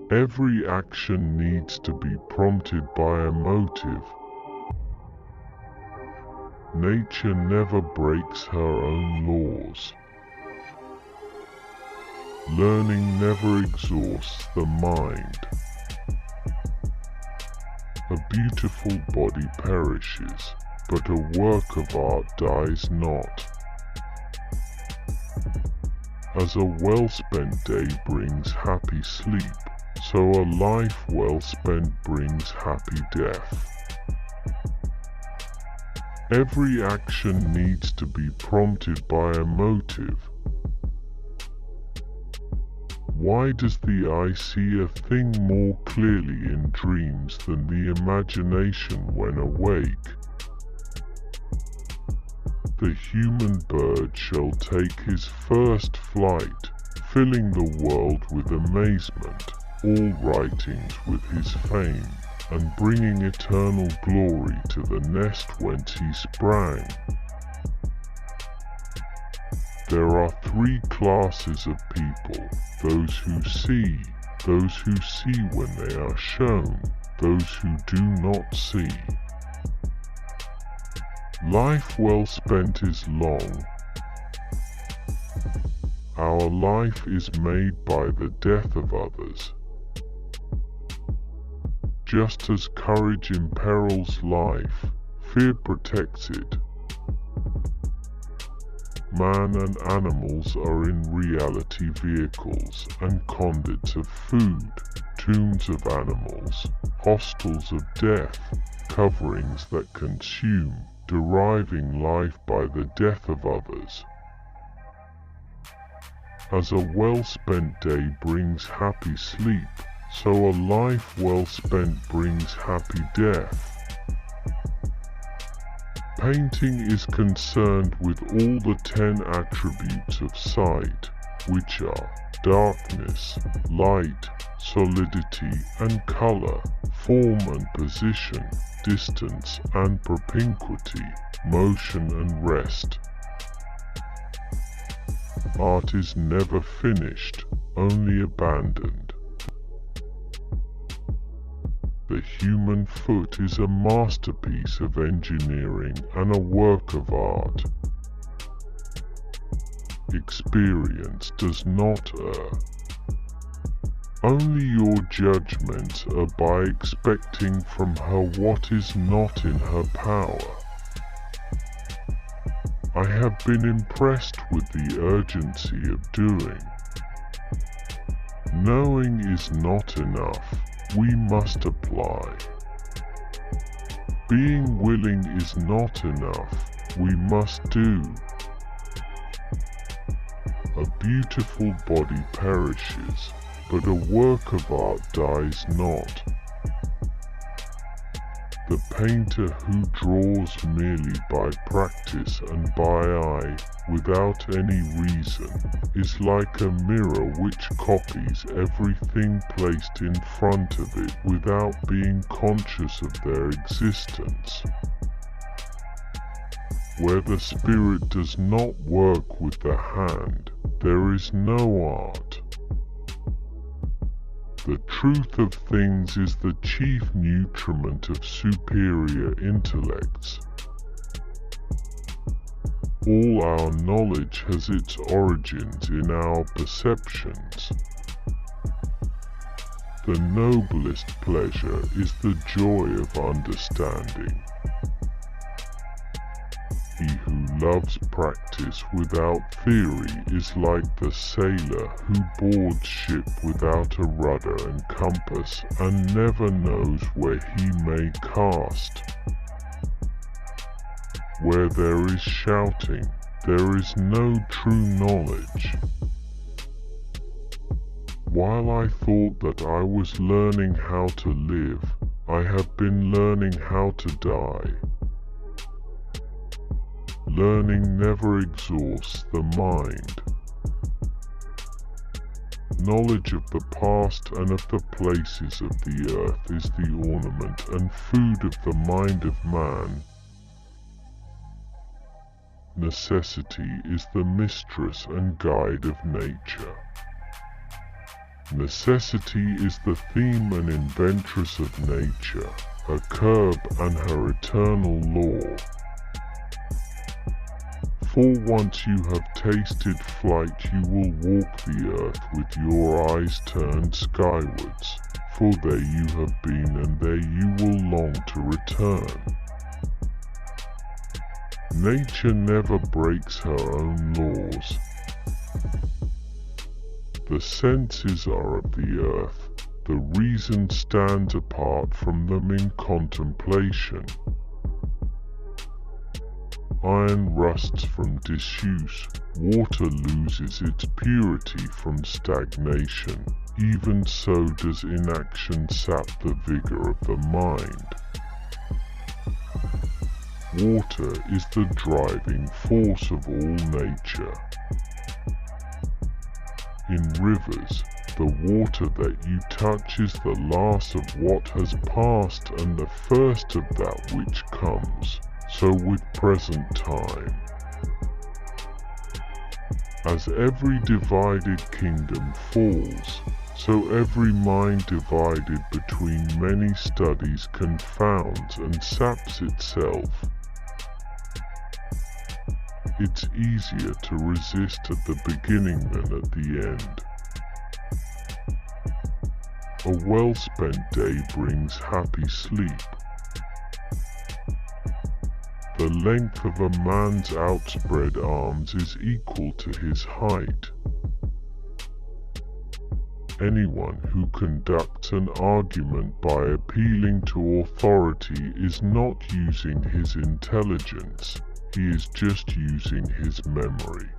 Every action needs to be prompted by a motive. Nature never breaks her own laws. Learning never exhausts the mind. A beautiful body perishes, but a work of art dies not. As a well-spent day brings happy sleep, so a life well spent brings happy death. Every action needs to be prompted by a motive. Why does the eye see a thing more clearly in dreams than the imagination when awake? The human bird shall take his first flight, filling the world with amazement, all writings with his fame, and bringing eternal glory to the nest whence he sprang. There are three classes of people: those who see when they are shown, those who do not see. Life well spent is long. Our life is made by the death of others. Just as courage imperils life, fear protects it. Man and animals are in reality vehicles and conduits of food, tombs of animals, hostels of death, coverings that consume, deriving life by the death of others. As a well-spent day brings happy sleep, so a life well spent brings happy death. Painting is concerned with all the 10 attributes of sight, which are darkness, light, solidity and color, form and position, distance and propinquity, motion and rest. Art is never finished, only abandoned. The human foot is a masterpiece of engineering and a work of art. Experience does not err. Only your judgments are by expecting from her what is not in her power. I have been impressed with the urgency of doing. Knowing is not enough. We must apply. Being willing is not enough. We must do. A beautiful body perishes, but a work of art dies not. The painter who draws merely by practice and by eye, without any reason, is like a mirror which copies everything placed in front of it without being conscious of their existence. Where the spirit does not work with the hand, there is no art. The truth of things is the chief nutriment of superior intellects. All our knowledge has its origins in our perceptions. The noblest pleasure is the joy of understanding. He who loves practice without theory is like the sailor who boards ship without a rudder and compass and never knows where he may cast. Where there is shouting, there is no true knowledge. While I thought that I was learning how to live, I have been learning how to die. Learning never exhausts the mind. Knowledge of the past and of the places of the earth is the ornament and food of the mind of man. Necessity is the mistress and guide of nature. Necessity is the theme and inventress of nature, her curb and her eternal law. For once you have tasted flight, you will walk the earth with your eyes turned skywards, for there you have been and there you will long to return. Nature never breaks her own laws. The senses are of the earth, the reason stands apart from them in contemplation. Iron rusts from disuse, water loses its purity from stagnation, even so does inaction sap the vigor of the mind. Water is the driving force of all nature. In rivers, the water that you touch is the last of what has passed and the first of that which comes. So with present time. As every divided kingdom falls, so every mind divided between many studies confounds and saps itself. It's easier to resist at the beginning than at the end. A well-spent day brings happy sleep. The length of a man's outspread arms is equal to his height. Anyone who conducts an argument by appealing to authority is not using his intelligence, he is just using his memory.